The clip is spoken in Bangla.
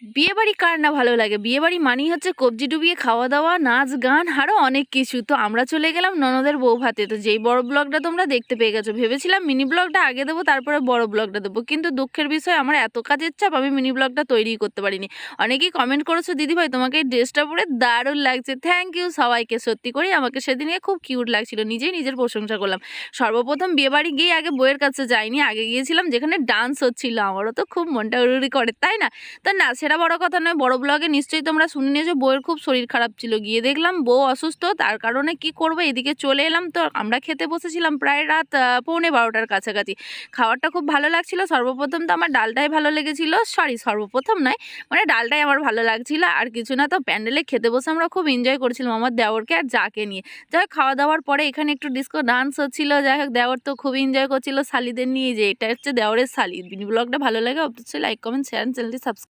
বিয়েবাড়ি কার না ভালো লাগে? বিয়েবাড়ি মানেই হচ্ছে কবজি ডুবিয়ে খাওয়া দাওয়া, নাচ গান আরও অনেক কিছু। তো আমরা চলে গেলাম ননদের বউ ভাতে। তো যেই বড় ব্লগটা তোমরা দেখতে পেয়ে গেছো, ভেবেছিলাম মিনি ব্লগটা আগে দেবো তারপরে বড় ব্লগটা দেবো, কিন্তু দুঃখের বিষয় আমার এত কাজের চাপ আমি মিনি ব্লগটা তৈরিই করতে পারিনি। অনেকেই কমেন্ট করেছো দিদিভাই তোমাকে এই ড্রেসটা পরে দারুণ লাগছে, থ্যাংক ইউ সবাইকে। সত্যি করেই আমাকে সেদিনকে খুব কিউট লাগছিল, নিজেই নিজের প্রশংসা করলাম। সর্বপ্রথম বিয়েবাড়ি গিয়ে আগে বউয়ের কাছে যাইনি, আগে গিয়েছিলাম যেখানে ডান্স হচ্ছিল। আমারও তো খুব মনটা উড়ুড়ি করে, তাই না? তো না, সেটা বড় কথা নয়। বড় ব্লগে নিশ্চয়ই তোমরা শুনে নিয়েছো বউয়ের খুব শরীর খারাপ ছিল, গিয়ে দেখলাম বউ অসুস্থ, তার কারণে কি করবো এদিকে চলে এলাম। তো আমরা খেতে বসেছিলাম প্রায় রাত 11:45-র কাছাকাছি। খাবারটা খুব ভালো লাগছিল। সর্বপ্রথম তো আমার ডালটাই ভালো লেগেছিল, সর্বপ্রথম নয়, মানে ডালটাই আমার ভালো লাগছিল আর কিছু না। তো প্যান্ডেলে খেতে বসে আমরা খুব এনজয় করছিলাম আমার দেওরকে আর যাকে নিয়ে। যাই হোক, খাওয়া দাওয়ার পরে এখানে একটু ডিস্কো ডান্স হচ্ছিল। যাই হোক, দেওর তো খুব এনজয় করছিল শালিদের নিয়ে, যে এটা হচ্ছে দেওরের শালি। ব্লগটা ভালো লাগে অবশ্যই লাইক কমেন্ট শেয়ার, চ্যানেলটি সাবস্ক্রাইব।